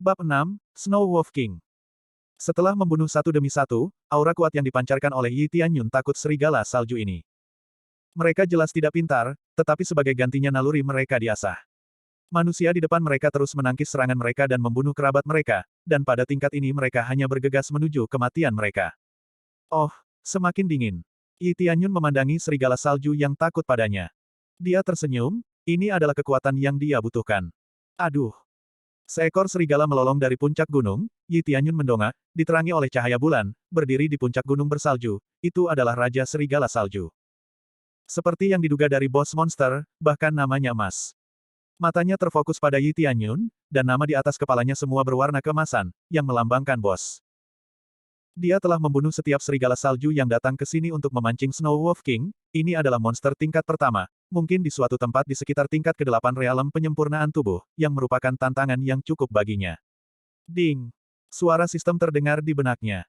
Bab 6, Snow Wolf King. Setelah membunuh satu demi satu, aura kuat yang dipancarkan oleh Yi Tianyun takut serigala salju ini. Mereka jelas tidak pintar, tetapi sebagai gantinya naluri mereka diasah. Manusia di depan mereka terus menangkis serangan mereka dan membunuh kerabat mereka, dan pada tingkat ini mereka hanya bergegas menuju kematian mereka. Oh, semakin dingin. Yi Tianyun memandangi serigala salju yang takut padanya. Dia tersenyum, ini adalah kekuatan yang dia butuhkan. Aduh. Seekor serigala melolong dari puncak gunung, Yi Tianyun mendongak, diterangi oleh cahaya bulan, berdiri di puncak gunung bersalju, itu adalah Raja Serigala Salju. Seperti yang diduga dari bos monster, bahkan namanya emas. Matanya terfokus pada Yi Tianyun, dan nama di atas kepalanya semua berwarna keemasan, yang melambangkan bos. Dia telah membunuh setiap serigala salju yang datang ke sini untuk memancing Snow Wolf King, ini adalah monster tingkat pertama, mungkin di suatu tempat di sekitar tingkat ke-8 realem penyempurnaan tubuh, yang merupakan tantangan yang cukup baginya. Ding! Suara sistem terdengar di benaknya.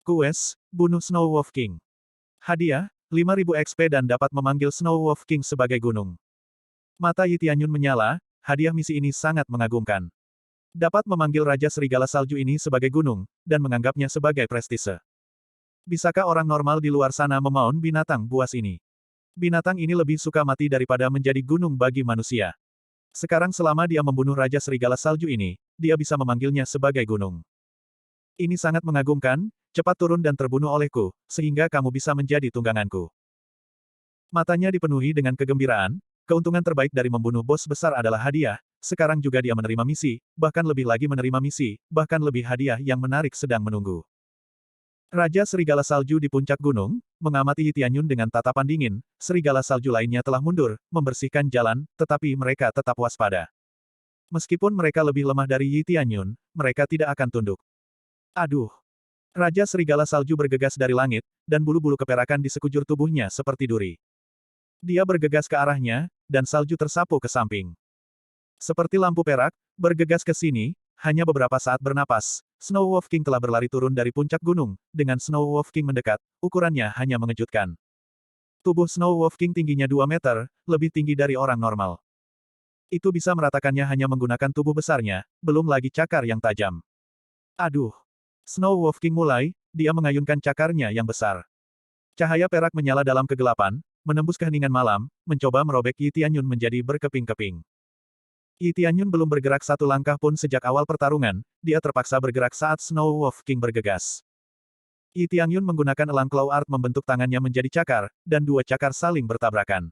Quest, bunuh Snow Wolf King. Hadiah, 5.000 XP dan dapat memanggil Snow Wolf King sebagai gunung. Mata Yi Tianyun menyala, hadiah misi ini sangat mengagumkan. Dapat memanggil Raja Serigala Salju ini sebagai gunung, dan menganggapnya sebagai prestise. Bisakah orang normal di luar sana memaun binatang buas ini? Binatang ini lebih suka mati daripada menjadi gunung bagi manusia. Sekarang selama dia membunuh Raja Serigala Salju ini, dia bisa memanggilnya sebagai gunung. Ini sangat mengagumkan, cepat turun dan terbunuh olehku, sehingga kamu bisa menjadi tungganganku. Matanya dipenuhi dengan kegembiraan, keuntungan terbaik dari membunuh bos besar adalah hadiah, sekarang juga dia menerima misi, bahkan lebih lagi menerima misi, bahkan lebih hadiah yang menarik sedang menunggu. Raja Serigala Salju di puncak gunung, mengamati Yi Tianyun dengan tatapan dingin, serigala salju lainnya telah mundur, membersihkan jalan, tetapi mereka tetap waspada. Meskipun mereka lebih lemah dari Yi Tianyun, mereka tidak akan tunduk. Aduh! Raja Serigala Salju bergegas dari langit, dan bulu-bulu keperakan di sekujur tubuhnya seperti duri. Dia bergegas ke arahnya, dan salju tersapu ke samping. Seperti lampu perak, bergegas ke sini, hanya beberapa saat bernapas, Snow Wolf King telah berlari turun dari puncak gunung, dengan Snow Wolf King mendekat, ukurannya hanya mengejutkan. Tubuh Snow Wolf King tingginya 2 meter, lebih tinggi dari orang normal. Itu bisa meratakannya hanya menggunakan tubuh besarnya, belum lagi cakar yang tajam. Aduh! Snow Wolf King mulai, dia mengayunkan cakarnya yang besar. Cahaya perak menyala dalam kegelapan, menembus keheningan malam, mencoba merobek Yi Tianyun menjadi berkeping-keping. Yi Tianyun belum bergerak satu langkah pun sejak awal pertarungan, dia terpaksa bergerak saat Snow Wolf King bergegas. Yi Tianyun menggunakan elang claw art membentuk tangannya menjadi cakar, dan dua cakar saling bertabrakan.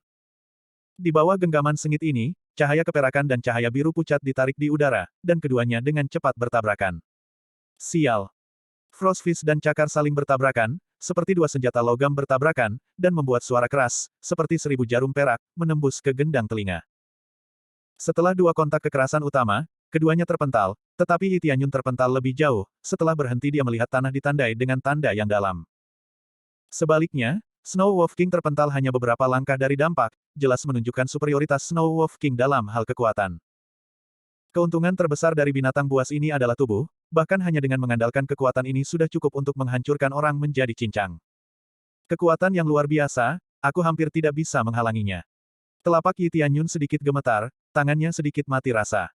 Di bawah genggaman sengit ini, cahaya keperakan dan cahaya biru pucat ditarik di udara, dan keduanya dengan cepat bertabrakan. Sial! Frostfist dan cakar saling bertabrakan, seperti dua senjata logam bertabrakan, dan membuat suara keras, seperti 1000 jarum perak, menembus ke gendang telinga. Setelah dua kontak kekerasan utama, keduanya terpental, tetapi Yi Tianyun terpental lebih jauh, setelah berhenti dia melihat tanah ditandai dengan tanda yang dalam. Sebaliknya, Snow Wolf King terpental hanya beberapa langkah dari dampak, jelas menunjukkan superioritas Snow Wolf King dalam hal kekuatan. Keuntungan terbesar dari binatang buas ini adalah tubuh, bahkan hanya dengan mengandalkan kekuatan ini sudah cukup untuk menghancurkan orang menjadi cincang. Kekuatan yang luar biasa, aku hampir tidak bisa menghalanginya. Telapak Yi Tianyun sedikit gemetar, tangannya sedikit mati rasa.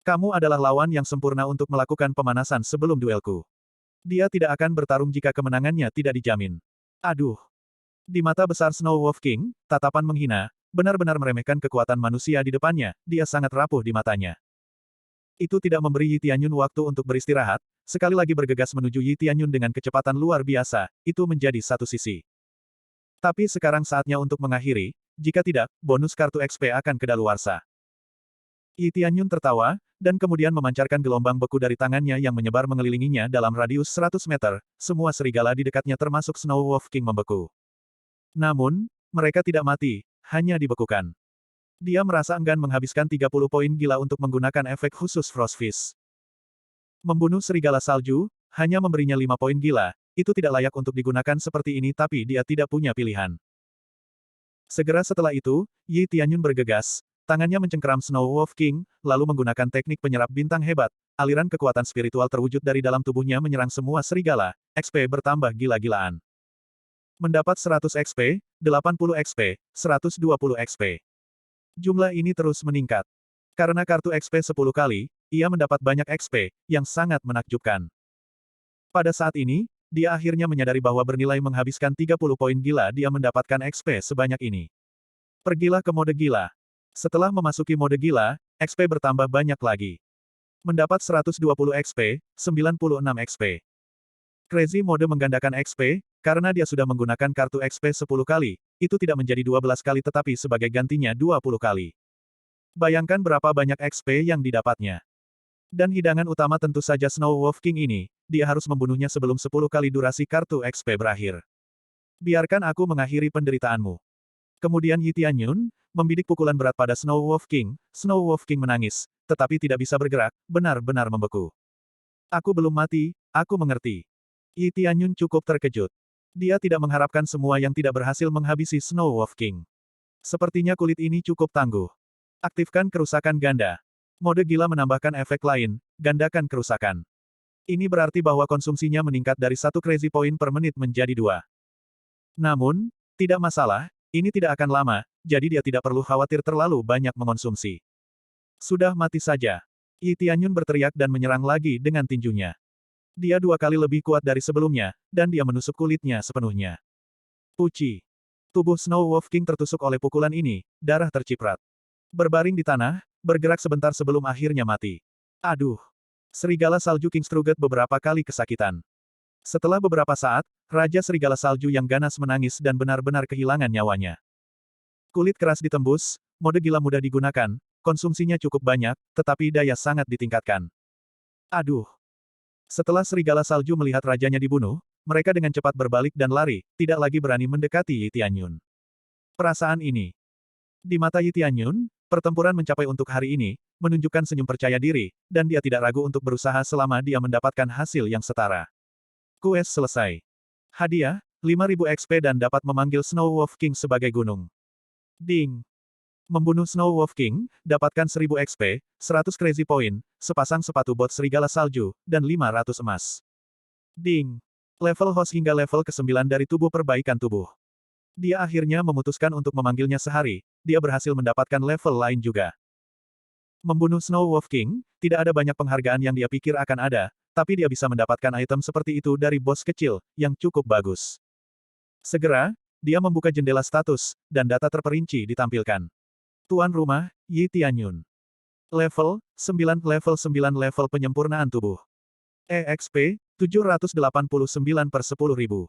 Kamu adalah lawan yang sempurna untuk melakukan pemanasan sebelum duelku. Dia tidak akan bertarung jika kemenangannya tidak dijamin. Aduh! Di mata besar Snow Wolf King, tatapan menghina, benar-benar meremehkan kekuatan manusia di depannya, dia sangat rapuh di matanya. Itu tidak memberi Yi Tianyun waktu untuk beristirahat, sekali lagi bergegas menuju Yi Tianyun dengan kecepatan luar biasa, itu menjadi satu sisi. Tapi sekarang saatnya untuk mengakhiri, jika tidak, bonus kartu XP akan kedaluarsa. Yi Tianyun tertawa, dan kemudian memancarkan gelombang beku dari tangannya yang menyebar mengelilinginya dalam radius 100 meter, semua serigala di dekatnya termasuk Snow Wolf King membeku. Namun, mereka tidak mati, hanya dibekukan. Dia merasa enggan menghabiskan 30 poin gila untuk menggunakan efek khusus Frostfist. Membunuh serigala salju, hanya memberinya 5 poin gila, itu tidak layak untuk digunakan seperti ini tapi dia tidak punya pilihan. Segera setelah itu, Yi Tianyun bergegas, tangannya mencengkeram Snow Wolf King, lalu menggunakan teknik penyerap bintang hebat, aliran kekuatan spiritual terwujud dari dalam tubuhnya menyerang semua serigala, XP bertambah gila-gilaan. Mendapat 100 XP, 80 XP, 120 XP. Jumlah ini terus meningkat. Karena kartu XP 10 kali, ia mendapat banyak XP, yang sangat menakjubkan. Pada saat ini, dia akhirnya menyadari bahwa bernilai menghabiskan 30 poin gila dia mendapatkan XP sebanyak ini. Pergilah ke mode gila. Setelah memasuki mode gila, XP bertambah banyak lagi. Mendapat 120 XP, 96 XP. Crazy mode menggandakan XP, karena dia sudah menggunakan kartu XP 10 kali, itu tidak menjadi 12 kali tetapi sebagai gantinya 20 kali. Bayangkan berapa banyak XP yang didapatnya. Dan hidangan utama tentu saja Snow Wolf King ini, dia harus membunuhnya sebelum 10 kali durasi kartu XP berakhir. Biarkan aku mengakhiri penderitaanmu. Kemudian Yi Tianyun, membidik pukulan berat pada Snow Wolf King menangis, tetapi tidak bisa bergerak, benar-benar membeku. Aku belum mati, aku mengerti. Yi Tianyun cukup terkejut. Dia tidak mengharapkan semua yang tidak berhasil menghabisi Snow Wolf King. Sepertinya kulit ini cukup tangguh. Aktifkan kerusakan ganda. Mode gila menambahkan efek lain, gandakan kerusakan. Ini berarti bahwa konsumsinya meningkat dari 1 crazy point per menit menjadi 2. Namun, tidak masalah, ini tidak akan lama, jadi dia tidak perlu khawatir terlalu banyak mengonsumsi. Sudah mati saja. Yi Tianyun berteriak dan menyerang lagi dengan tinjunya. Dia 2 kali lebih kuat dari sebelumnya, dan dia menusuk kulitnya sepenuhnya. Puci. Tubuh Snow Wolf King tertusuk oleh pukulan ini, darah terciprat. Berbaring di tanah, bergerak sebentar sebelum akhirnya mati. Aduh. Serigala salju King Struget beberapa kali kesakitan. Setelah beberapa saat, Raja Serigala Salju yang ganas menangis dan benar-benar kehilangan nyawanya. Kulit keras ditembus, mode gila mudah digunakan, konsumsinya cukup banyak, tetapi daya sangat ditingkatkan. Aduh. Setelah Serigala Salju melihat rajanya dibunuh, mereka dengan cepat berbalik dan lari, tidak lagi berani mendekati Yi Tianyun. Perasaan ini. Di mata Yi Tianyun, pertempuran mencapai untuk hari ini, menunjukkan senyum percaya diri, dan dia tidak ragu untuk berusaha selama dia mendapatkan hasil yang setara. Quest selesai. Hadiah, 5.000 XP dan dapat memanggil Snow Wolf King sebagai gunung. Ding. Membunuh Snow Wolf King, dapatkan 1000 XP, 100 crazy point, sepasang sepatu bot serigala salju, dan 500 emas. Ding. Level host hingga level ke-9 dari tubuh perbaikan tubuh. Dia akhirnya memutuskan untuk memanggilnya sehari, dia berhasil mendapatkan level lain juga. Membunuh Snow Wolf King, tidak ada banyak penghargaan yang dia pikir akan ada, tapi dia bisa mendapatkan item seperti itu dari bos kecil, yang cukup bagus. Segera, dia membuka jendela status, dan data terperinci ditampilkan. Tuan rumah, Yi Tianyun. Level 9 level penyempurnaan tubuh. EXP, 789 per 10.000.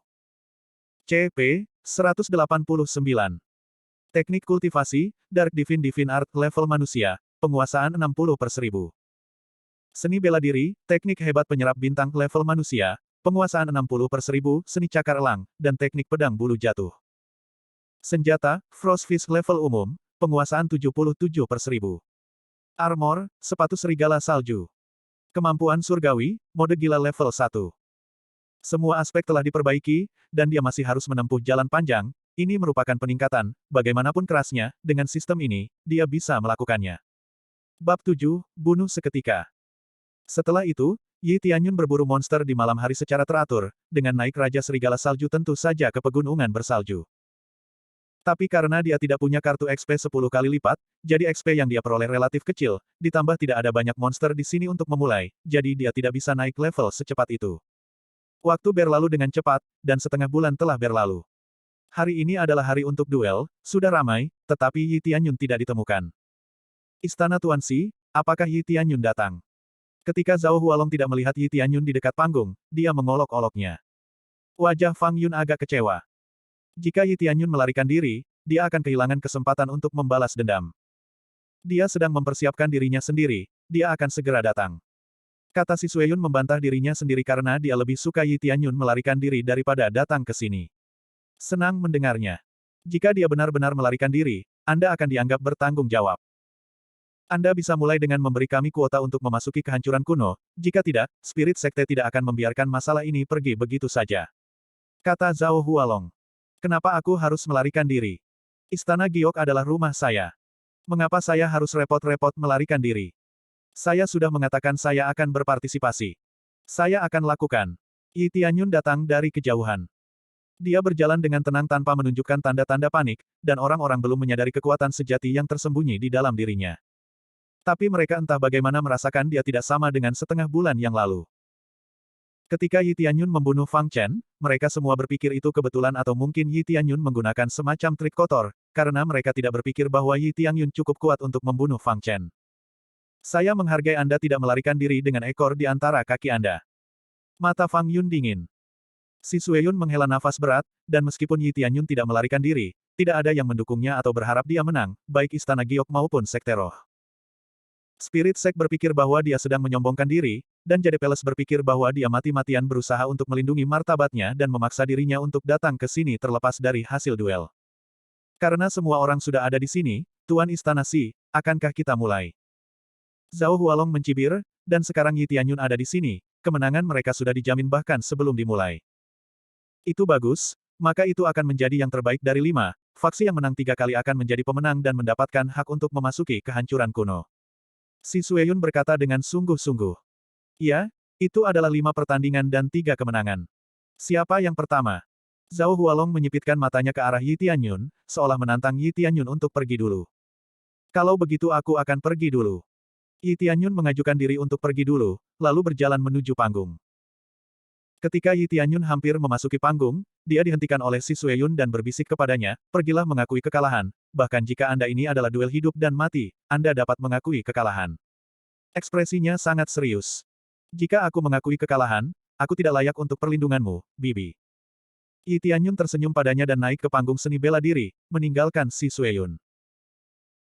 CP, 189. Teknik kultivasi, Dark Divine Art level manusia, penguasaan 60 per 1000. Seni bela diri, teknik hebat penyerap bintang level manusia, penguasaan 60 per 1000, seni cakar elang, dan teknik pedang bulu jatuh. Senjata, Frostfist level umum, penguasaan 77 per 1000. Armor, sepatu serigala salju. Kemampuan surgawi, mode gila level 1. Semua aspek telah diperbaiki, dan dia masih harus menempuh jalan panjang, ini merupakan peningkatan, bagaimanapun kerasnya, dengan sistem ini, dia bisa melakukannya. Bab 7, Bunuh Seketika. Setelah itu, Yi Tianyun berburu monster di malam hari secara teratur, dengan naik Raja Serigala Salju tentu saja ke pegunungan bersalju. Tapi karena dia tidak punya kartu XP 10 kali lipat, jadi XP yang dia peroleh relatif kecil, ditambah tidak ada banyak monster di sini untuk memulai, jadi dia tidak bisa naik level secepat itu. Waktu berlalu dengan cepat, dan setengah bulan telah berlalu. Hari ini adalah hari untuk duel, sudah ramai, tetapi Yi Tianyun tidak ditemukan. Istana Tuan Si, apakah Yi Tianyun datang? Ketika Zhao Hualong tidak melihat Yi Tianyun di dekat panggung, dia mengolok-oloknya. Wajah Fang Yun agak kecewa. Jika Yi Tianyun melarikan diri, dia akan kehilangan kesempatan untuk membalas dendam. Dia sedang mempersiapkan dirinya sendiri, dia akan segera datang. Kata si Sueyun membantah dirinya sendiri karena dia lebih suka Yi Tianyun melarikan diri daripada datang ke sini. Senang mendengarnya. Jika dia benar-benar melarikan diri, Anda akan dianggap bertanggung jawab. Anda bisa mulai dengan memberi kami kuota untuk memasuki kehancuran kuno, jika tidak, Spirit Sekte tidak akan membiarkan masalah ini pergi begitu saja. Kata Zhao Hualong. Kenapa aku harus melarikan diri? Istana Giok adalah rumah saya. Mengapa saya harus repot-repot melarikan diri? Saya sudah mengatakan saya akan berpartisipasi. Saya akan lakukan. Yi Tianyun datang dari kejauhan. Dia berjalan dengan tenang tanpa menunjukkan tanda-tanda panik, dan orang-orang belum menyadari kekuatan sejati yang tersembunyi di dalam dirinya. Tapi mereka entah bagaimana merasakan dia tidak sama dengan setengah bulan yang lalu. Ketika Yi Tianyun membunuh Fang Chen, mereka semua berpikir itu kebetulan atau mungkin Yi Tianyun menggunakan semacam trik kotor, karena mereka tidak berpikir bahwa Yi Tianyun cukup kuat untuk membunuh Fang Chen. Saya menghargai Anda tidak melarikan diri dengan ekor di antara kaki Anda. Mata Fang Yun dingin. Si Sueyun menghela nafas berat, dan meskipun Yi Tianyun tidak melarikan diri, tidak ada yang mendukungnya atau berharap dia menang, baik Istana Giok maupun Sekte Roh. Spirit Sek berpikir bahwa dia sedang menyombongkan diri, dan Jade Palace berpikir bahwa dia mati-matian berusaha untuk melindungi martabatnya dan memaksa dirinya untuk datang ke sini terlepas dari hasil duel. Karena semua orang sudah ada di sini, Tuan Istana Si, akankah kita mulai? Zhao Hualong mencibir, dan sekarang Yi Tianyun ada di sini, kemenangan mereka sudah dijamin bahkan sebelum dimulai. Itu bagus, maka itu akan menjadi yang terbaik dari 5, faksi yang menang 3 kali akan menjadi pemenang dan mendapatkan hak untuk memasuki kehancuran kuno. Si Sueyun berkata dengan sungguh-sungguh. Ya, itu adalah 5 pertandingan dan 3 kemenangan. Siapa yang pertama? Zhao Hualong menyipitkan matanya ke arah Yi Tianyun, seolah menantang Yi Tianyun untuk pergi dulu. Kalau begitu aku akan pergi dulu. Yi Tianyun mengajukan diri untuk pergi dulu, lalu berjalan menuju panggung. Ketika Yi Tianyun hampir memasuki panggung, dia dihentikan oleh Si Sueyun dan berbisik kepadanya, pergilah mengakui kekalahan, bahkan jika Anda ini adalah duel hidup dan mati, Anda dapat mengakui kekalahan. Ekspresinya sangat serius. Jika aku mengakui kekalahan, aku tidak layak untuk perlindunganmu, Bibi. Yi Tianyun tersenyum padanya dan naik ke panggung seni bela diri, meninggalkan Si Sueyun.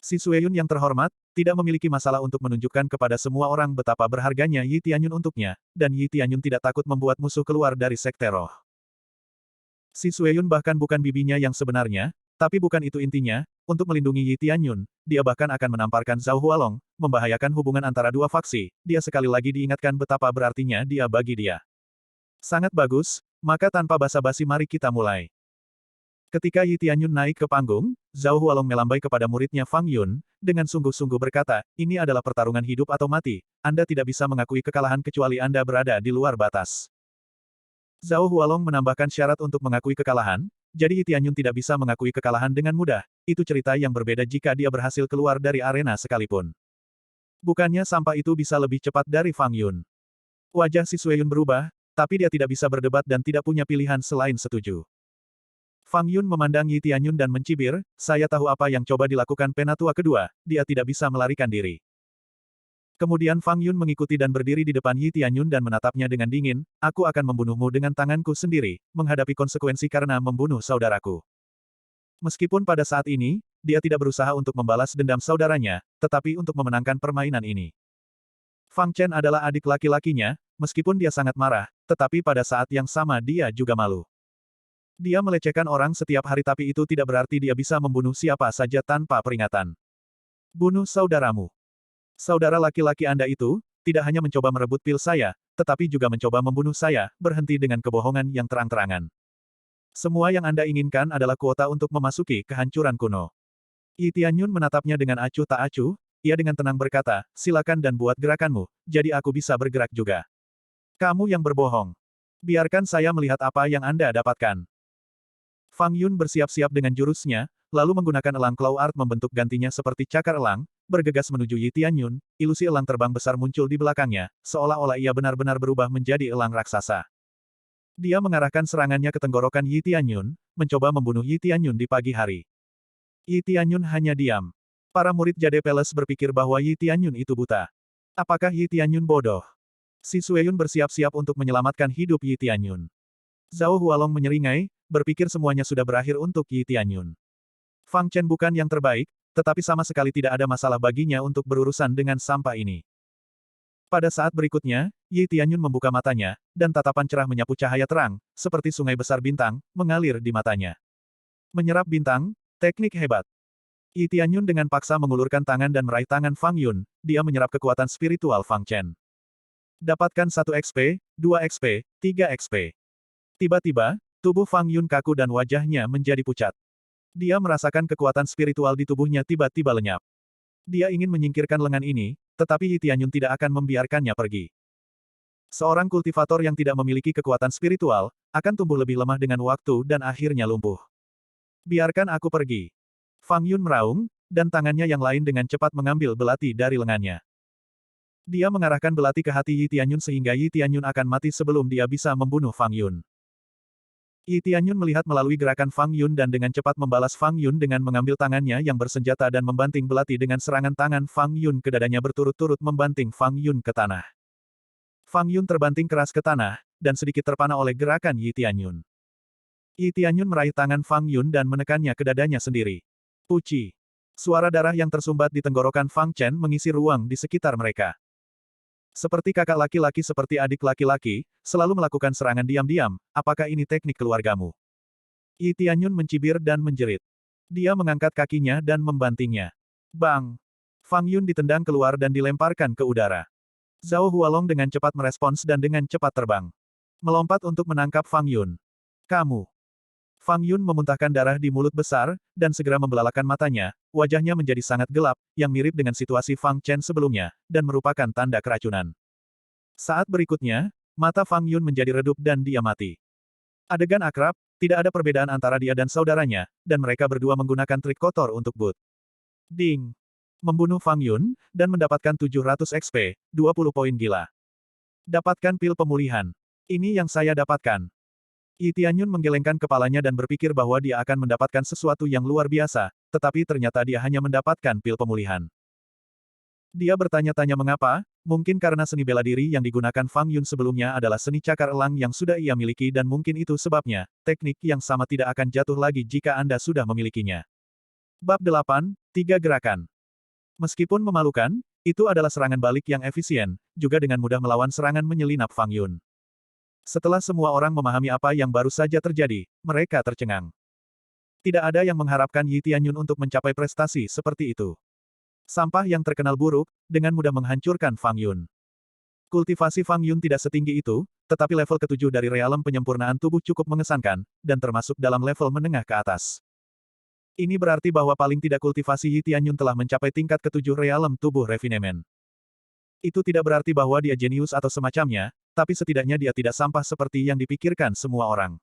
Si Sueyun yang terhormat, tidak memiliki masalah untuk menunjukkan kepada semua orang betapa berharganya Yi Tianyun untuknya, dan Yi Tianyun tidak takut membuat musuh keluar dari Sekte Roh. Si Sueyun bahkan bukan bibinya yang sebenarnya, tapi bukan itu intinya, untuk melindungi Yi Tianyun, dia bahkan akan menamparkan Zhao Hualong, membahayakan hubungan antara dua faksi, dia sekali lagi diingatkan betapa berartinya dia bagi dia. Sangat bagus, maka tanpa basa-basi mari kita mulai. Ketika Yi Tianyun naik ke panggung, Zhao Hualong melambai kepada muridnya Fang Yun, dengan sungguh-sungguh berkata, ini adalah pertarungan hidup atau mati, Anda tidak bisa mengakui kekalahan kecuali Anda berada di luar batas. Zhao Hualong menambahkan syarat untuk mengakui kekalahan, jadi Yi Tianyun tidak bisa mengakui kekalahan dengan mudah, itu cerita yang berbeda jika dia berhasil keluar dari arena sekalipun. Bukannya sampah itu bisa lebih cepat dari Fang Yun. Wajah Si Sueyun berubah, tapi dia tidak bisa berdebat dan tidak punya pilihan selain setuju. Fang Yun memandang Yi Tianyun dan mencibir, saya tahu apa yang coba dilakukan penatua kedua, dia tidak bisa melarikan diri. Kemudian Fang Yun mengikuti dan berdiri di depan Yi Tianyun dan menatapnya dengan dingin, aku akan membunuhmu dengan tanganku sendiri, menghadapi konsekuensi karena membunuh saudaraku. Meskipun pada saat ini, dia tidak berusaha untuk membalas dendam saudaranya, tetapi untuk memenangkan permainan ini. Fang Chen adalah adik laki-lakinya, meskipun dia sangat marah, tetapi pada saat yang sama dia juga malu. Dia melecehkan orang setiap hari tapi itu tidak berarti dia bisa membunuh siapa saja tanpa peringatan. Bunuh saudaramu. Saudara laki-laki Anda itu, tidak hanya mencoba merebut pil saya, tetapi juga mencoba membunuh saya, berhenti dengan kebohongan yang terang-terangan. Semua yang Anda inginkan adalah kuota untuk memasuki kehancuran kuno. Yi Tianyun menatapnya dengan acuh tak acuh, ia dengan tenang berkata, silakan dan buat gerakanmu, jadi aku bisa bergerak juga. Kamu yang berbohong. Biarkan saya melihat apa yang Anda dapatkan. Fang Yun bersiap-siap dengan jurusnya, lalu menggunakan elang claw art membentuk gantinya seperti cakar elang, bergegas menuju Yi Tianyun, ilusi elang terbang besar muncul di belakangnya, seolah-olah ia benar-benar berubah menjadi elang raksasa. Dia mengarahkan serangannya ke tenggorokan Yi Tianyun, mencoba membunuh Yi Tianyun di pagi hari. Yi Tianyun hanya diam. Para murid Jade Palace berpikir bahwa Yi Tianyun itu buta. Apakah Yi Tianyun bodoh? Si Sueyun bersiap-siap untuk menyelamatkan hidup Yi Tianyun. Zhao Hualong menyeringai, berpikir semuanya sudah berakhir untuk Yi Tianyun. Fang Chen bukan yang terbaik, tetapi sama sekali tidak ada masalah baginya untuk berurusan dengan sampah ini. Pada saat berikutnya, Yi Tianyun membuka matanya, dan tatapan cerah menyapu cahaya terang, seperti sungai besar bintang, mengalir di matanya. Menyerap bintang, teknik hebat. Yi Tianyun dengan paksa mengulurkan tangan dan meraih tangan Fang Yun, dia menyerap kekuatan spiritual Fang Chen. Dapatkan 1 XP, 2 XP, 3 XP. Tiba-tiba, tubuh Fang Yun kaku dan wajahnya menjadi pucat. Dia merasakan kekuatan spiritual di tubuhnya tiba-tiba lenyap. Dia ingin menyingkirkan lengan ini, tetapi Yi Tianyun tidak akan membiarkannya pergi. Seorang kultivator yang tidak memiliki kekuatan spiritual, akan tumbuh lebih lemah dengan waktu dan akhirnya lumpuh. Biarkan aku pergi. Fang Yun meraung, dan tangannya yang lain dengan cepat mengambil belati dari lengannya. Dia mengarahkan belati ke hati Yi Tianyun sehingga Yi Tianyun akan mati sebelum dia bisa membunuh Fang Yun. Yi Tianyun melihat melalui gerakan Fang Yun dan dengan cepat membalas Fang Yun dengan mengambil tangannya yang bersenjata dan membanting belati dengan serangan tangan Fang Yun ke dadanya berturut-turut membanting Fang Yun ke tanah. Fang Yun terbanting keras ke tanah, dan sedikit terpana oleh gerakan Yi Tianyun. Yi Tianyun meraih tangan Fang Yun dan menekannya ke dadanya sendiri. Puci. Suara darah yang tersumbat di tenggorokan Fang Chen mengisi ruang di sekitar mereka. Seperti kakak laki-laki seperti adik laki-laki, selalu melakukan serangan diam-diam, apakah ini teknik keluargamu? Yi Tianyun mencibir dan menjerit. Dia mengangkat kakinya dan membantingnya. Bang! Fang Yun ditendang keluar dan dilemparkan ke udara. Zhao Hualong dengan cepat merespons dan dengan cepat terbang. Melompat untuk menangkap Fang Yun. Kamu! Fang Yun memuntahkan darah di mulut besar, dan segera membelalakan matanya, wajahnya menjadi sangat gelap, yang mirip dengan situasi Fang Chen sebelumnya, dan merupakan tanda keracunan. Saat berikutnya, mata Fang Yun menjadi redup dan dia mati. Adegan akrab, tidak ada perbedaan antara dia dan saudaranya, dan mereka berdua menggunakan trik kotor untuk boot. Ding! Membunuh Fang Yun, dan mendapatkan 700 XP, 20 poin gila. Dapatkan pil pemulihan. Ini yang saya dapatkan. Yi Tianyun menggelengkan kepalanya dan berpikir bahwa dia akan mendapatkan sesuatu yang luar biasa, tetapi ternyata dia hanya mendapatkan pil pemulihan. Dia bertanya-tanya mengapa, mungkin karena seni bela diri yang digunakan Fang Yun sebelumnya adalah seni cakar elang yang sudah ia miliki dan mungkin itu sebabnya, teknik yang sama tidak akan jatuh lagi jika Anda sudah memilikinya. Bab 8, 3 Gerakan. Meskipun memalukan, itu adalah serangan balik yang efisien, juga dengan mudah melawan serangan menyelinap Fang Yun. Setelah semua orang memahami apa yang baru saja terjadi, mereka tercengang. Tidak ada yang mengharapkan Yi Tianyun untuk mencapai prestasi seperti itu. Sampah yang terkenal buruk, dengan mudah menghancurkan Fang Yun. Kultivasi Fang Yun tidak setinggi itu, tetapi level ke-7 dari realem penyempurnaan tubuh cukup mengesankan, dan termasuk dalam level menengah ke atas. Ini berarti bahwa paling tidak kultivasi Yi Tianyun telah mencapai tingkat ke-7 realem tubuh refinement. Itu tidak berarti bahwa dia jenius atau semacamnya, tapi setidaknya dia tidak sampah seperti yang dipikirkan semua orang.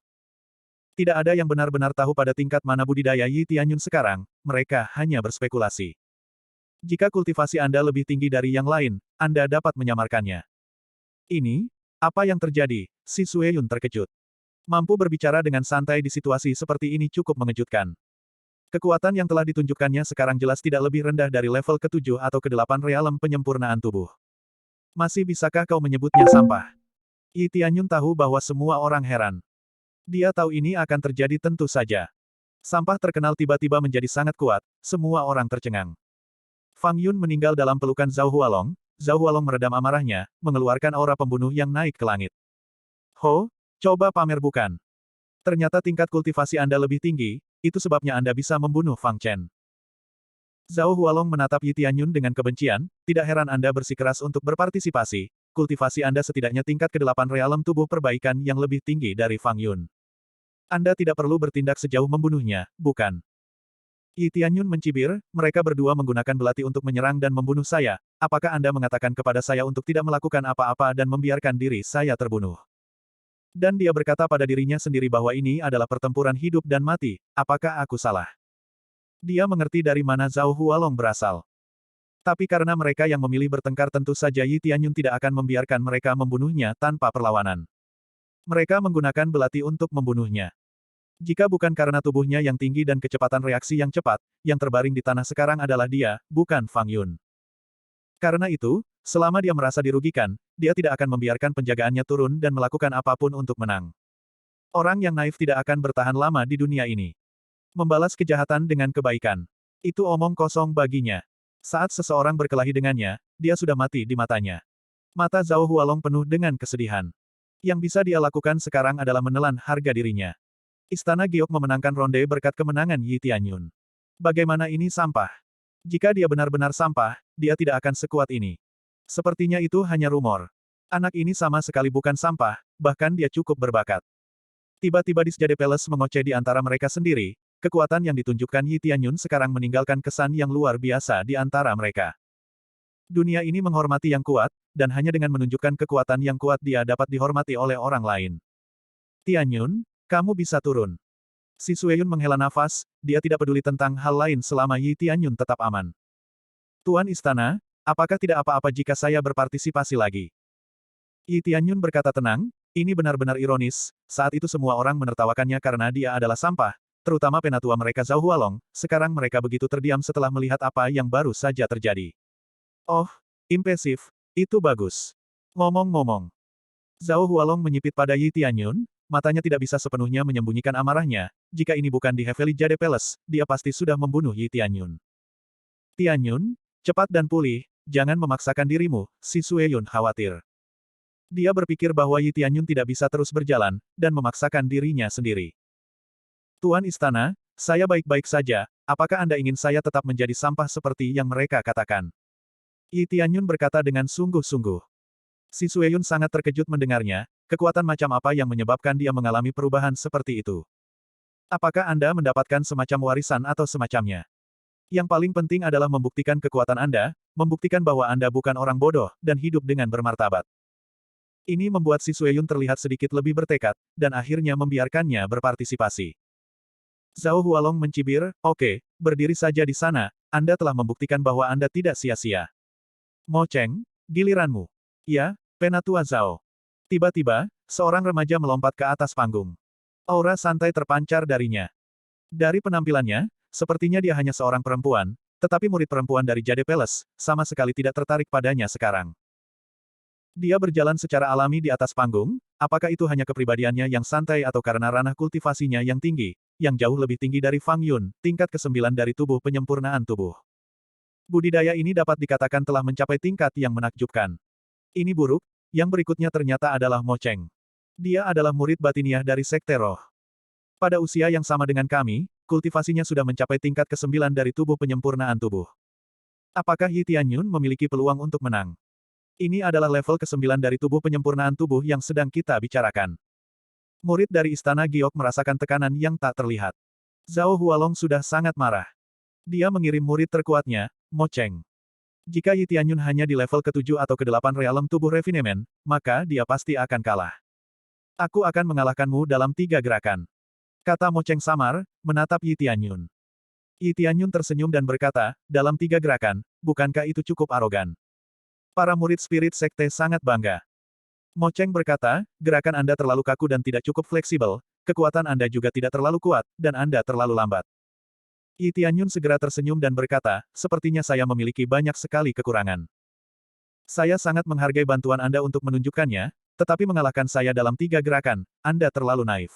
Tidak ada yang benar-benar tahu pada tingkat mana budidaya Yi Tianyun sekarang, mereka hanya berspekulasi. Jika kultivasi Anda lebih tinggi dari yang lain, Anda dapat menyamarkannya. Ini, apa yang terjadi? Si Sueyun terkejut. Mampu berbicara dengan santai di situasi seperti ini cukup mengejutkan. Kekuatan yang telah ditunjukkannya sekarang jelas tidak lebih rendah dari level ke-7 atau ke-8 realem penyempurnaan tubuh. Masih bisakah kau menyebutnya sampah? Yi Tianyun tahu bahwa semua orang heran. Dia tahu ini akan terjadi tentu saja. Sampah terkenal tiba-tiba menjadi sangat kuat, semua orang tercengang. Fang Yun meninggal dalam pelukan Zhao Hualong meredam amarahnya, mengeluarkan aura pembunuh yang naik ke langit. Ho, coba pamer bukan. Ternyata tingkat kultivasi Anda lebih tinggi, itu sebabnya Anda bisa membunuh Fang Chen. Zhao Hualong menatap Yi Tianyun dengan kebencian, tidak heran Anda bersikeras untuk berpartisipasi, kultivasi Anda setidaknya tingkat ke-8 realem tubuh perbaikan yang lebih tinggi dari Fang Yun. Anda tidak perlu bertindak sejauh membunuhnya, bukan? Yi Tianyun mencibir, mereka berdua menggunakan belati untuk menyerang dan membunuh saya, apakah Anda mengatakan kepada saya untuk tidak melakukan apa-apa dan membiarkan diri saya terbunuh? Dan dia berkata pada dirinya sendiri bahwa ini adalah pertempuran hidup dan mati, apakah aku salah? Dia mengerti dari mana Zhao Hualong berasal. Tapi karena mereka yang memilih bertengkar tentu saja Yi Tianyun tidak akan membiarkan mereka membunuhnya tanpa perlawanan. Mereka menggunakan belati untuk membunuhnya. Jika bukan karena tubuhnya yang tinggi dan kecepatan reaksi yang cepat, yang terbaring di tanah sekarang adalah dia, bukan Fang Yun. Karena itu, selama dia merasa dirugikan, dia tidak akan membiarkan penjagaannya turun dan melakukan apapun untuk menang. Orang yang naif tidak akan bertahan lama di dunia ini. Membalas kejahatan dengan kebaikan. Itu omong kosong baginya. Saat seseorang berkelahi dengannya, dia sudah mati di matanya. Mata Zhao Hualong penuh dengan kesedihan. Yang bisa dia lakukan sekarang adalah menelan harga dirinya. Istana Giok memenangkan ronde berkat kemenangan Yi Tianyun. Bagaimana ini sampah? Jika dia benar-benar sampah, dia tidak akan sekuat ini. Sepertinya itu hanya rumor. Anak ini sama sekali bukan sampah, bahkan dia cukup berbakat. Tiba-tiba Disjade Palace mengoceh di antara mereka sendiri, kekuatan yang ditunjukkan Yi Tianyun sekarang meninggalkan kesan yang luar biasa di antara mereka. Dunia ini menghormati yang kuat, dan hanya dengan menunjukkan kekuatan yang kuat dia dapat dihormati oleh orang lain. Tianyun, kamu bisa turun. Si Sueyun menghela nafas, dia tidak peduli tentang hal lain selama Yi Tianyun tetap aman. Tuan Istana, apakah tidak apa-apa jika saya berpartisipasi lagi? Yi Tianyun berkata tenang, ini benar-benar ironis, saat itu semua orang menertawakannya karena dia adalah sampah, terutama penatua mereka Zhao Hualong, sekarang mereka begitu terdiam setelah melihat apa yang baru saja terjadi. Oh, impresif, itu bagus. Ngomong-ngomong, Zhao Hualong menyipit pada Yi Tianyun, matanya tidak bisa sepenuhnya menyembunyikan amarahnya, jika ini bukan di Heavenly Jade Palace, dia pasti sudah membunuh Yi Tianyun. Tianyun, cepat dan pulih, jangan memaksakan dirimu, si Sueyun khawatir. Dia berpikir bahwa Yi Tianyun tidak bisa terus berjalan, dan memaksakan dirinya sendiri. Tuan Istana, saya baik-baik saja, apakah Anda ingin saya tetap menjadi sampah seperti yang mereka katakan? Yi Tianyun berkata dengan sungguh-sungguh. Si Sueyun sangat terkejut mendengarnya, kekuatan macam apa yang menyebabkan dia mengalami perubahan seperti itu. Apakah Anda mendapatkan semacam warisan atau semacamnya? Yang paling penting adalah membuktikan kekuatan Anda, membuktikan bahwa Anda bukan orang bodoh, dan hidup dengan bermartabat. Ini membuat si Sueyun terlihat sedikit lebih bertekad, dan akhirnya membiarkannya berpartisipasi. Zhao Hualong mencibir, oke, berdiri saja di sana, Anda telah membuktikan bahwa Anda tidak sia-sia. Mo Cheng, giliranmu. Ya, Penatua Zhao. Tiba-tiba, seorang remaja melompat ke atas panggung. Aura santai terpancar darinya. Dari penampilannya, sepertinya dia hanya seorang perempuan, tetapi murid perempuan dari Jade Palace, sama sekali tidak tertarik padanya sekarang. Dia berjalan secara alami di atas panggung, apakah itu hanya kepribadiannya yang santai atau karena ranah kultivasinya yang tinggi, yang jauh lebih tinggi dari Fang Yun, tingkat ke-9 dari tubuh penyempurnaan tubuh. Budidaya ini dapat dikatakan telah mencapai tingkat yang menakjubkan. Ini buruk, yang berikutnya ternyata adalah Mo Cheng. Dia adalah murid batiniah dari Sekte Roh. Pada usia yang sama dengan kami, kultivasinya sudah mencapai tingkat ke-9 dari tubuh penyempurnaan tubuh. Apakah Yi Tianyun memiliki peluang untuk menang? Ini adalah level ke-9 dari tubuh penyempurnaan tubuh yang sedang kita bicarakan. Murid dari Istana Giok merasakan tekanan yang tak terlihat. Zhao Hualong sudah sangat marah. Dia mengirim murid terkuatnya, Mo Cheng. Jika Yi Tianyun hanya di level ke-7 atau ke-8 realem tubuh refinement, maka dia pasti akan kalah. Aku akan mengalahkanmu dalam 3 gerakan. Kata Mo Cheng samar, menatap Yi Tianyun. Yi Tianyun tersenyum dan berkata, dalam 3 gerakan, bukankah itu cukup arogan? Para murid spirit sekte sangat bangga. Mo Cheng berkata, gerakan Anda terlalu kaku dan tidak cukup fleksibel, kekuatan Anda juga tidak terlalu kuat, dan Anda terlalu lambat. Yi Tianyun segera tersenyum dan berkata, sepertinya saya memiliki banyak sekali kekurangan. Saya sangat menghargai bantuan Anda untuk menunjukkannya, tetapi mengalahkan saya dalam 3 gerakan, Anda terlalu naif.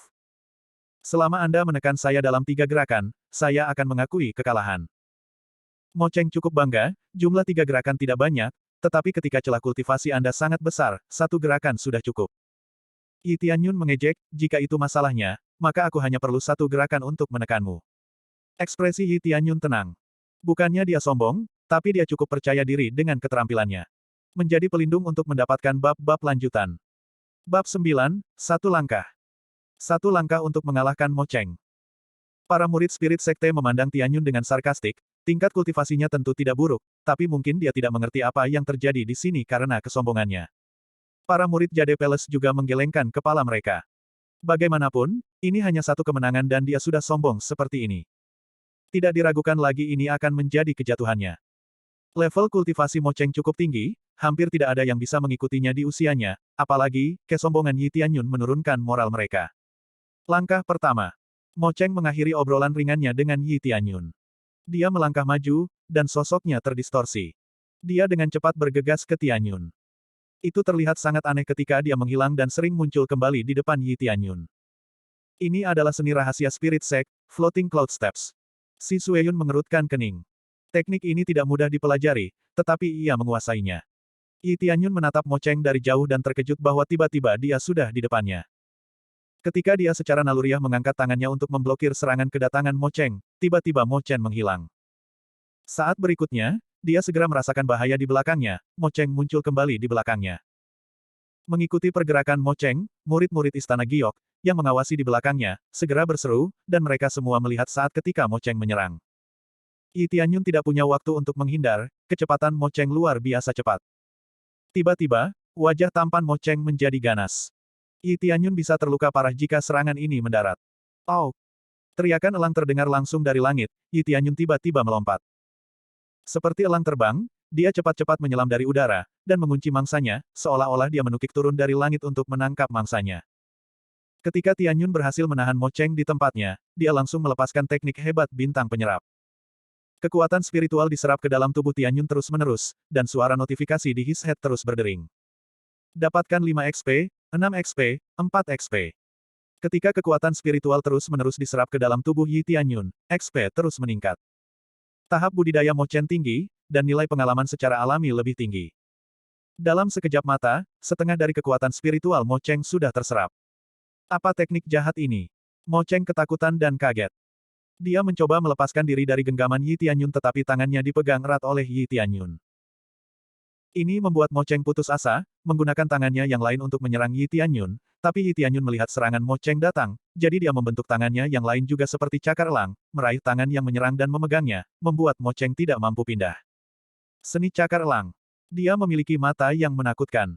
Selama Anda menekan saya dalam 3 gerakan, saya akan mengakui kekalahan. Mo Cheng cukup bangga, jumlah 3 gerakan tidak banyak, tetapi ketika celah kultivasi Anda sangat besar, 1 gerakan sudah cukup. Yi Tianyun mengejek, jika itu masalahnya, maka aku hanya perlu 1 gerakan untuk menekanmu. Ekspresi Yi Tianyun tenang. Bukannya dia sombong, tapi dia cukup percaya diri dengan keterampilannya. Menjadi pelindung untuk mendapatkan bab-bab lanjutan. Bab 9, 1 langkah. 1 langkah untuk mengalahkan Mo Cheng. Para murid spirit sekte memandang Tianyun dengan sarkastik, tingkat kultivasinya tentu tidak buruk, tapi mungkin dia tidak mengerti apa yang terjadi di sini karena kesombongannya. Para murid Jade Palace juga menggelengkan kepala mereka. Bagaimanapun, ini hanya 1 kemenangan dan dia sudah sombong seperti ini. Tidak diragukan lagi ini akan menjadi kejatuhannya. Level kultivasi Mo Cheng cukup tinggi, hampir tidak ada yang bisa mengikutinya di usianya, apalagi, kesombongan Yi Tianyun menurunkan moral mereka. Langkah pertama. Mo Cheng mengakhiri obrolan ringannya dengan Yi Tianyun. Dia melangkah maju, dan sosoknya terdistorsi. Dia dengan cepat bergegas ke Tianyun. Itu terlihat sangat aneh ketika dia menghilang dan sering muncul kembali di depan Yi Tianyun. Ini adalah seni rahasia Spirit Sect, Floating Cloud Steps. Si Sueyun mengerutkan kening. Teknik ini tidak mudah dipelajari, tetapi ia menguasainya. Yi Tianyun menatap Mo Cheng dari jauh dan terkejut bahwa tiba-tiba dia sudah di depannya. Ketika dia secara naluriah mengangkat tangannya untuk memblokir serangan kedatangan Mo Cheng, tiba-tiba Mo Cheng menghilang. Saat berikutnya, dia segera merasakan bahaya di belakangnya, Mo Cheng muncul kembali di belakangnya. Mengikuti pergerakan Mo Cheng, murid-murid Istana Giok, yang mengawasi di belakangnya, segera berseru, dan mereka semua melihat saat ketika Mo Cheng menyerang. Yi Tianyun tidak punya waktu untuk menghindar, kecepatan Mo Cheng luar biasa cepat. Tiba-tiba, wajah tampan Mo Cheng menjadi ganas. Yi Tianyun bisa terluka parah jika serangan ini mendarat. Oh! Teriakan elang terdengar langsung dari langit, Yi Tianyun tiba-tiba melompat. Seperti elang terbang, dia cepat-cepat menyelam dari udara, dan mengunci mangsanya, seolah-olah dia menukik turun dari langit untuk menangkap mangsanya. Ketika Tianyun berhasil menahan Mo Cheng di tempatnya, dia langsung melepaskan teknik hebat bintang penyerap. Kekuatan spiritual diserap ke dalam tubuh Tianyun terus-menerus, dan suara notifikasi di his head terus berdering. Dapatkan 5 XP, 6 XP, 4 XP. Ketika kekuatan spiritual terus-menerus diserap ke dalam tubuh Yi Tianyun, XP terus meningkat. Tahap budidaya Mo Chen tinggi, dan nilai pengalaman secara alami lebih tinggi. Dalam sekejap mata, setengah dari kekuatan spiritual Mo Cheng sudah terserap. Apa teknik jahat ini? Mo Cheng ketakutan dan kaget. Dia mencoba melepaskan diri dari genggaman Yi Tianyun tetapi tangannya dipegang erat oleh Yi Tianyun. Ini membuat Mo Cheng putus asa, menggunakan tangannya yang lain untuk menyerang Yi Tianyun, tapi Yi Tianyun melihat serangan Mo Cheng datang, jadi dia membentuk tangannya yang lain juga seperti cakar elang, meraih tangan yang menyerang dan memegangnya, membuat Mo Cheng tidak mampu pindah. Seni cakar elang. Dia memiliki mata yang menakutkan.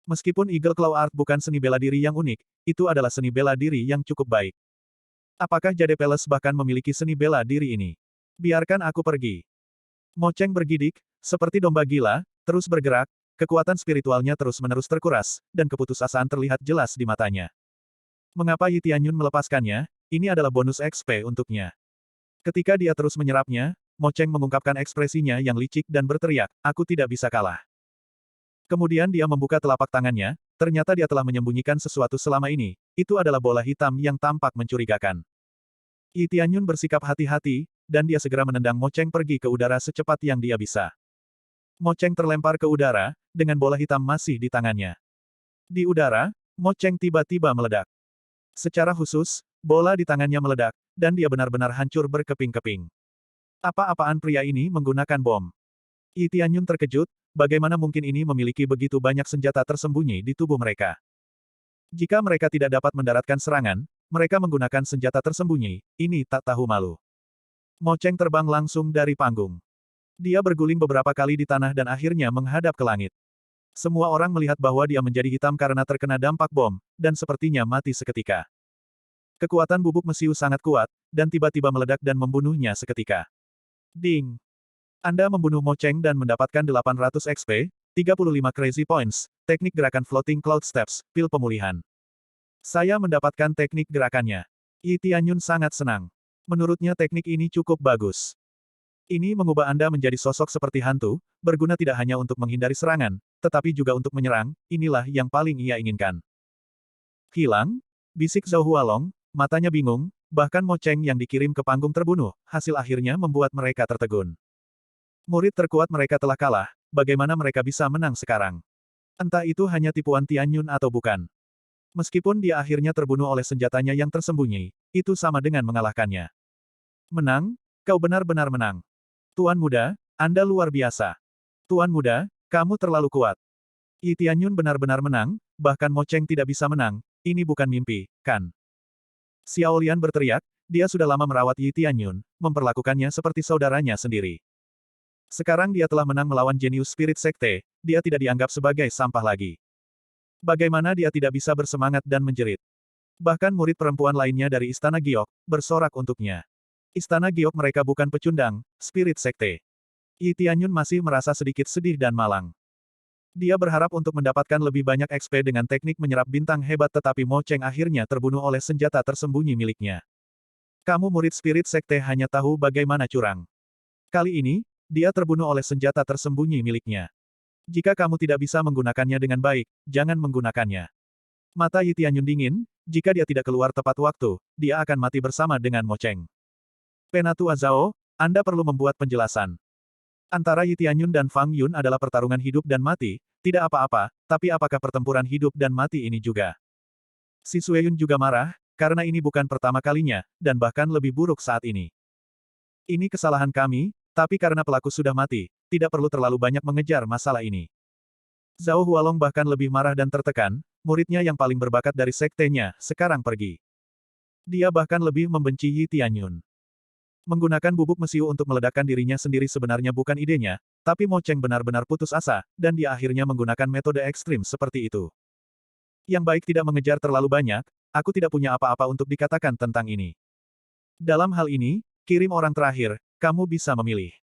Meskipun Eagle Claw Art bukan seni bela diri yang unik, itu adalah seni bela diri yang cukup baik. Apakah Jade Palace bahkan memiliki seni bela diri ini? Biarkan aku pergi. Mo Cheng bergidik, seperti domba gila, terus bergerak, kekuatan spiritualnya terus-menerus terkuras, dan keputusasaan terlihat jelas di matanya. Mengapa Yi Tianyun melepaskannya? Ini adalah bonus XP untuknya. Ketika dia terus menyerapnya, Mo Cheng mengungkapkan ekspresinya yang licik dan berteriak, aku tidak bisa kalah. Kemudian dia membuka telapak tangannya, ternyata dia telah menyembunyikan sesuatu selama ini, itu adalah bola hitam yang tampak mencurigakan. Yi Tianyun bersikap hati-hati, dan dia segera menendang Mo Cheng pergi ke udara secepat yang dia bisa. Mo Cheng terlempar ke udara, dengan bola hitam masih di tangannya. Di udara, Mo Cheng tiba-tiba meledak. Secara khusus, bola di tangannya meledak, dan dia benar-benar hancur berkeping-keping. Apa-apaan pria ini menggunakan bom? Yi Tianyun terkejut, bagaimana mungkin ini memiliki begitu banyak senjata tersembunyi di tubuh mereka. Jika mereka tidak dapat mendaratkan serangan, mereka menggunakan senjata tersembunyi, ini tak tahu malu. Mo Cheng terbang langsung dari panggung. Dia berguling beberapa kali di tanah dan akhirnya menghadap ke langit. Semua orang melihat bahwa dia menjadi hitam karena terkena dampak bom, dan sepertinya mati seketika. Kekuatan bubuk mesiu sangat kuat, dan tiba-tiba meledak dan membunuhnya seketika. Ding! Anda membunuh Mo Cheng dan mendapatkan 800 XP, 35 Crazy Points, teknik gerakan Floating Cloud Steps, pil pemulihan. Saya mendapatkan teknik gerakannya. Yi Tianyun sangat senang. Menurutnya teknik ini cukup bagus. Ini mengubah Anda menjadi sosok seperti hantu, berguna tidak hanya untuk menghindari serangan, tetapi juga untuk menyerang, inilah yang paling ia inginkan. Hilang? Bisik Zhou Hualong, matanya bingung, bahkan Mo Cheng yang dikirim ke panggung terbunuh, hasil akhirnya membuat mereka tertegun. Murid terkuat mereka telah kalah, bagaimana mereka bisa menang sekarang? Entah itu hanya tipuan Tianyun atau bukan. Meskipun dia akhirnya terbunuh oleh senjatanya yang tersembunyi, itu sama dengan mengalahkannya. Menang? Kau benar-benar menang. Tuan muda, Anda luar biasa. Tuan muda, kamu terlalu kuat. Yi Tianyun benar-benar menang, bahkan Mo Cheng tidak bisa menang, ini bukan mimpi, kan? Xiao Lian berteriak, dia sudah lama merawat Yi Tianyun, memperlakukannya seperti saudaranya sendiri. Sekarang dia telah menang melawan jenius spirit sekte, dia tidak dianggap sebagai sampah lagi. Bagaimana dia tidak bisa bersemangat dan menjerit? Bahkan murid perempuan lainnya dari Istana Giok, bersorak untuknya. Istana Giok mereka bukan pecundang, spirit sekte. Yi Tianyun masih merasa sedikit sedih dan malang. Dia berharap untuk mendapatkan lebih banyak XP dengan teknik menyerap bintang hebat tetapi Mo Cheng akhirnya terbunuh oleh senjata tersembunyi miliknya. Kamu murid spirit sekte hanya tahu bagaimana curang. Kali ini, dia terbunuh oleh senjata tersembunyi miliknya. Jika kamu tidak bisa menggunakannya dengan baik, jangan menggunakannya. Mata Yi Tianyun dingin, jika dia tidak keluar tepat waktu, dia akan mati bersama dengan Mo Cheng. Penatua Zhao, Anda perlu membuat penjelasan. Antara Yi Tianyun dan Fang Yun adalah pertarungan hidup dan mati, tidak apa-apa, tapi apakah pertempuran hidup dan mati ini juga? Si Sueyun juga marah, karena ini bukan pertama kalinya, dan bahkan lebih buruk saat ini. Ini kesalahan kami, tapi karena pelaku sudah mati, tidak perlu terlalu banyak mengejar masalah ini. Zhao Hualong bahkan lebih marah dan tertekan, muridnya yang paling berbakat dari sektenya, sekarang pergi. Dia bahkan lebih membenci Yi Tianyun. Menggunakan bubuk mesiu untuk meledakkan dirinya sendiri sebenarnya bukan idenya, tapi Mo Cheng benar-benar putus asa, dan dia akhirnya menggunakan metode ekstrim seperti itu. Yang baik tidak mengejar terlalu banyak, aku tidak punya apa-apa untuk dikatakan tentang ini. Dalam hal ini, kirim orang terakhir, kamu bisa memilih.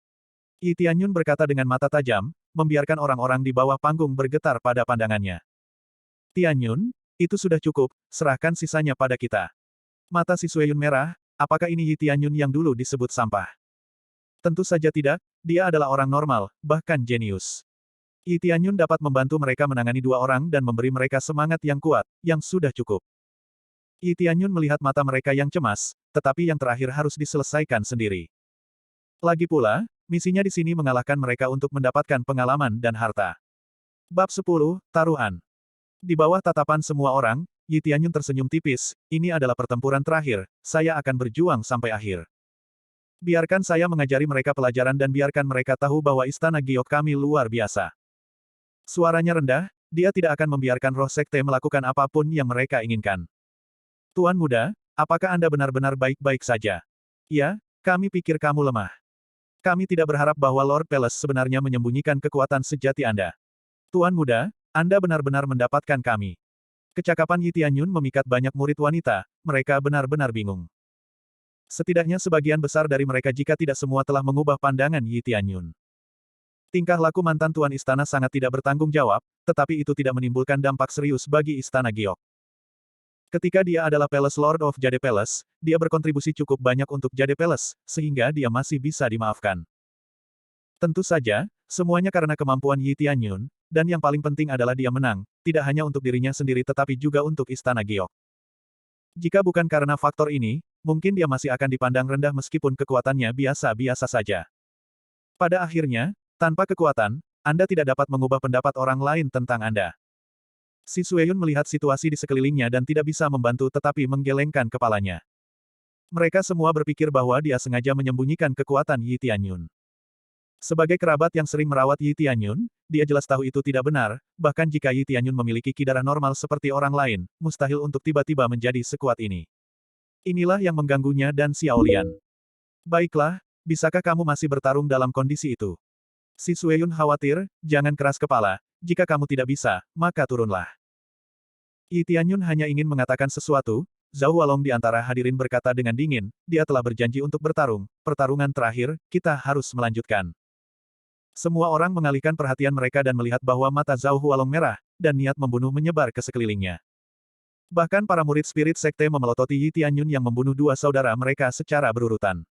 Yi Tianyun berkata dengan mata tajam, membiarkan orang-orang di bawah panggung bergetar pada pandangannya. Tianyun, itu sudah cukup, serahkan sisanya pada kita. Mata si Sueyun merah, apakah ini Yi Tianyun yang dulu disebut sampah? Tentu saja tidak, dia adalah orang normal, bahkan jenius. Yi Tianyun dapat membantu mereka menangani dua orang dan memberi mereka semangat yang kuat, yang sudah cukup. Yi Tianyun melihat mata mereka yang cemas, tetapi yang terakhir harus diselesaikan sendiri. Lagi pula, misinya di sini mengalahkan mereka untuk mendapatkan pengalaman dan harta. Bab 10, Taruhan. Di bawah tatapan semua orang, Yi Tianyun tersenyum tipis, ini adalah pertempuran terakhir, saya akan berjuang sampai akhir. Biarkan saya mengajari mereka pelajaran dan biarkan mereka tahu bahwa istana giok kami luar biasa. Suaranya rendah, dia tidak akan membiarkan roh sekte melakukan apapun yang mereka inginkan. Tuan muda, apakah Anda benar-benar baik-baik saja? Ya, kami pikir kamu lemah. Kami tidak berharap bahwa Lord Palace sebenarnya menyembunyikan kekuatan sejati Anda. Tuan muda, Anda benar-benar mendapatkan kami. Kecakapan Yi Tianyun memikat banyak murid wanita, mereka benar-benar bingung. Setidaknya sebagian besar dari mereka jika tidak semua telah mengubah pandangan Yi Tianyun. Tingkah laku mantan tuan istana sangat tidak bertanggung jawab, tetapi itu tidak menimbulkan dampak serius bagi istana giok. Ketika dia adalah Palace Lord of Jade Palace, dia berkontribusi cukup banyak untuk Jade Palace, sehingga dia masih bisa dimaafkan. Tentu saja, semuanya karena kemampuan Yi Tianyun, dan yang paling penting adalah dia menang, tidak hanya untuk dirinya sendiri tetapi juga untuk istana giok. Jika bukan karena faktor ini, mungkin dia masih akan dipandang rendah meskipun kekuatannya biasa-biasa saja. Pada akhirnya, tanpa kekuatan, Anda tidak dapat mengubah pendapat orang lain tentang Anda. Si Sueyun melihat situasi di sekelilingnya dan tidak bisa membantu tetapi menggelengkan kepalanya. Mereka semua berpikir bahwa dia sengaja menyembunyikan kekuatan Yi Tianyun. Sebagai kerabat yang sering merawat Yi Tianyun, dia jelas tahu itu tidak benar, bahkan jika Yi Tianyun memiliki ki darah normal seperti orang lain, mustahil untuk tiba-tiba menjadi sekuat ini. Inilah yang mengganggunya dan Xiao Lian. Baiklah, bisakah kamu masih bertarung dalam kondisi itu? Si Sueyun khawatir, jangan keras kepala, jika kamu tidak bisa, maka turunlah. Yi Tianyun hanya ingin mengatakan sesuatu, Zhao Hualong di antara hadirin berkata dengan dingin, dia telah berjanji untuk bertarung, pertarungan terakhir, kita harus melanjutkan. Semua orang mengalihkan perhatian mereka dan melihat bahwa mata Zhao Hualong merah, dan niat membunuh menyebar ke sekelilingnya. Bahkan para murid spirit sekte memelototi Yi Tianyun yang membunuh dua saudara mereka secara berurutan.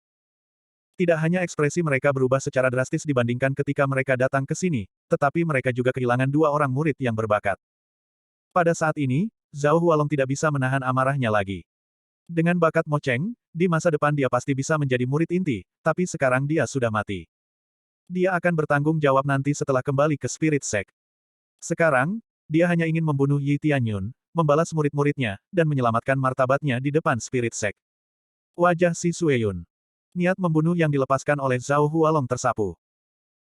Tidak hanya ekspresi mereka berubah secara drastis dibandingkan ketika mereka datang ke sini, tetapi mereka juga kehilangan dua orang murid yang berbakat. Pada saat ini, Zhao Hualong tidak bisa menahan amarahnya lagi. Dengan bakat Mo Cheng, di masa depan dia pasti bisa menjadi murid inti, tapi sekarang dia sudah mati. Dia akan bertanggung jawab nanti setelah kembali ke Spirit Sect. Sekarang, dia hanya ingin membunuh Yi Tianyun, membalas murid-muridnya, dan menyelamatkan martabatnya di depan Spirit Sect. Wajah si Sueyun. Niat membunuh yang dilepaskan oleh Zhao Hualong tersapu.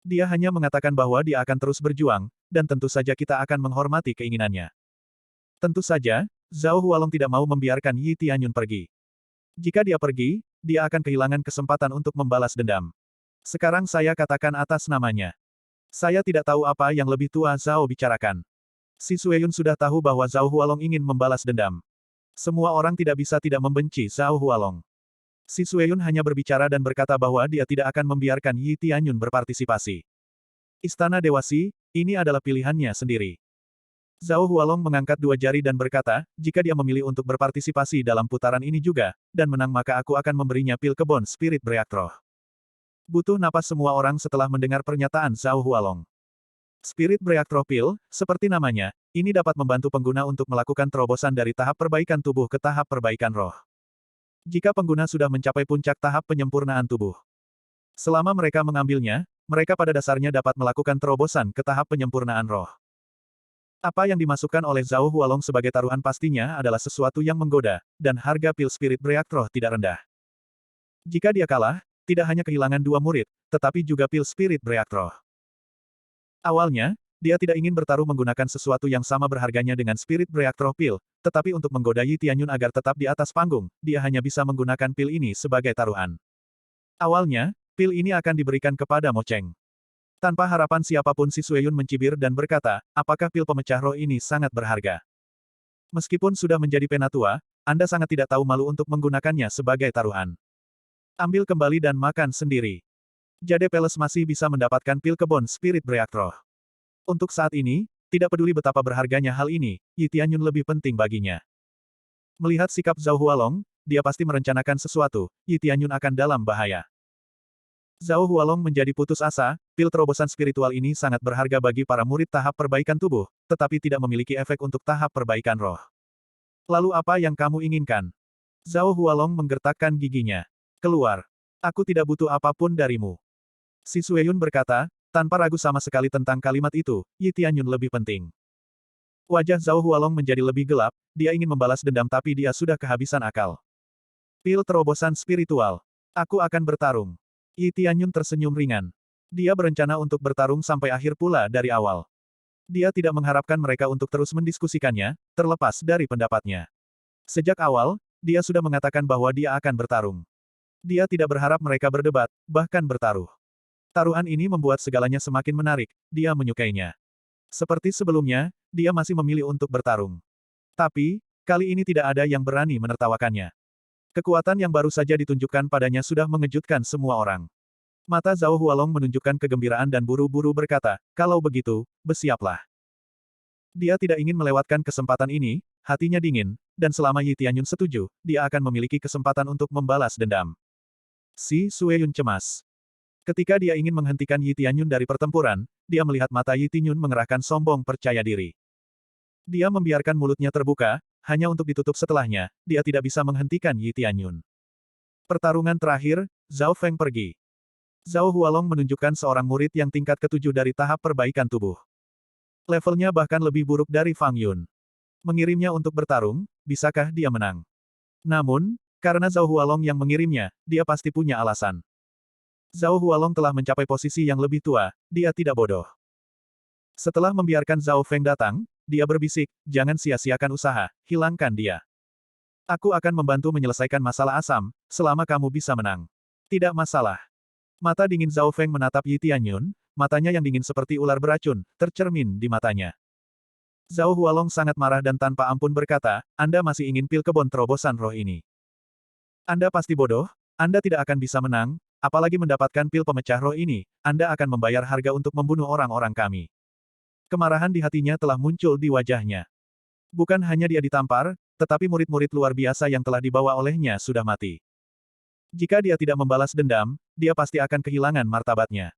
Dia hanya mengatakan bahwa dia akan terus berjuang, dan tentu saja kita akan menghormati keinginannya. Tentu saja, Zhao Hualong tidak mau membiarkan Yi Tianyun pergi. Jika dia pergi, dia akan kehilangan kesempatan untuk membalas dendam. Sekarang saya katakan atas namanya. Saya tidak tahu apa yang lebih tua Zhao bicarakan. Si Sueyun sudah tahu bahwa Zhao Hualong ingin membalas dendam. Semua orang tidak bisa tidak membenci Zhao Hualong. Si Sueyun hanya berbicara dan berkata bahwa dia tidak akan membiarkan Yi Tianyun berpartisipasi. Istana Dewasi, ini adalah pilihannya sendiri. Zhao Hualong mengangkat dua jari dan berkata, jika dia memilih untuk berpartisipasi dalam putaran ini juga, dan menang maka aku akan memberinya pil kebon Spirit Breakthrough. Butuh napas semua orang setelah mendengar pernyataan Zhao Hualong. Spirit Breakthrough Pill, seperti namanya, ini dapat membantu pengguna untuk melakukan terobosan dari tahap perbaikan tubuh ke tahap perbaikan roh. Jika pengguna sudah mencapai puncak tahap penyempurnaan tubuh. Selama mereka mengambilnya, mereka pada dasarnya dapat melakukan terobosan ke tahap penyempurnaan roh. Apa yang dimasukkan oleh Zhao Hualong sebagai taruhan pastinya adalah sesuatu yang menggoda, dan harga pil Spirit Breakthrough tidak rendah. Jika dia kalah, tidak hanya kehilangan dua murid, tetapi juga pil Spirit Breakthrough. Awalnya, dia tidak ingin bertaruh menggunakan sesuatu yang sama berharganya dengan Spirit Breakthrough Pill, tetapi untuk menggoda Yi Tianyun agar tetap di atas panggung, dia hanya bisa menggunakan pil ini sebagai taruhan. Awalnya, pil ini akan diberikan kepada Mo Cheng. Tanpa harapan siapapun si Sueyun mencibir dan berkata, apakah pil pemecah roh ini sangat berharga? Meskipun sudah menjadi penatua, Anda sangat tidak tahu malu untuk menggunakannya sebagai taruhan. Ambil kembali dan makan sendiri. Jade Palace masih bisa mendapatkan pil kebon Spirit Breakthrough. Untuk saat ini, tidak peduli betapa berharganya hal ini, Yi Tianyun lebih penting baginya. Melihat sikap Zhao Hualong, dia pasti merencanakan sesuatu, Yi Tianyun akan dalam bahaya. Zhao Hualong menjadi putus asa, pil terobosan spiritual ini sangat berharga bagi para murid tahap perbaikan tubuh, tetapi tidak memiliki efek untuk tahap perbaikan roh. Lalu apa yang kamu inginkan? Zhao Hualong menggertakkan giginya. Keluar. Aku tidak butuh apapun darimu. Si Sueyun berkata, tanpa ragu sama sekali tentang kalimat itu, Yi Tianyun lebih penting. Wajah Zhao Hualong menjadi lebih gelap, dia ingin membalas dendam tapi dia sudah kehabisan akal. Pil terobosan spiritual. Aku akan bertarung. Yi Tianyun tersenyum ringan. Dia berencana untuk bertarung sampai akhir pula dari awal. Dia tidak mengharapkan mereka untuk terus mendiskusikannya, terlepas dari pendapatnya. Sejak awal, dia sudah mengatakan bahwa dia akan bertarung. Dia tidak berharap mereka berdebat, bahkan bertaruh. Taruhan ini membuat segalanya semakin menarik, dia menyukainya. Seperti sebelumnya, dia masih memilih untuk bertarung. Tapi, kali ini tidak ada yang berani menertawakannya. Kekuatan yang baru saja ditunjukkan padanya sudah mengejutkan semua orang. Mata Zhao Hualong menunjukkan kegembiraan dan buru-buru berkata, kalau begitu, bersiaplah. Dia tidak ingin melewatkan kesempatan ini, hatinya dingin, dan selama Yi Tianyun setuju, dia akan memiliki kesempatan untuk membalas dendam. Si Sueyun cemas. Ketika dia ingin menghentikan Yi Tianyun dari pertempuran, dia melihat mata Yi Tianyun mengerahkan sombong percaya diri. Dia membiarkan mulutnya terbuka, hanya untuk ditutup setelahnya, dia tidak bisa menghentikan Yi Tianyun. Pertarungan terakhir, Zhao Feng pergi. Zhao Hualong menunjukkan seorang murid yang tingkat ketujuh dari tahap perbaikan tubuh. Levelnya bahkan lebih buruk dari Fang Yun. Mengirimnya untuk bertarung, bisakah dia menang? Namun, karena Zhao Hualong yang mengirimnya, dia pasti punya alasan. Zhao Hualong telah mencapai posisi yang lebih tua, dia tidak bodoh. Setelah membiarkan Zhao Feng datang, dia berbisik, jangan sia-siakan usaha, hilangkan dia. Aku akan membantu menyelesaikan masalah asam, selama kamu bisa menang. Tidak masalah. Mata dingin Zhao Feng menatap Yi Tianyun, matanya yang dingin seperti ular beracun, tercermin di matanya. Zhao Hualong sangat marah dan tanpa ampun berkata, Anda masih ingin pil kebon terobosan roh ini. Anda pasti bodoh, Anda tidak akan bisa menang, apalagi mendapatkan pil pemecah roh ini, Anda akan membayar harga untuk membunuh orang-orang kami. Kemarahan di hatinya telah muncul di wajahnya. Bukan hanya dia ditampar, tetapi murid-murid luar biasa yang telah dibawa olehnya sudah mati. Jika dia tidak membalas dendam, dia pasti akan kehilangan martabatnya.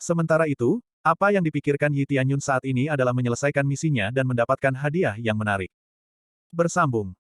Sementara itu, apa yang dipikirkan Yi Tianyun saat ini adalah menyelesaikan misinya dan mendapatkan hadiah yang menarik. Bersambung.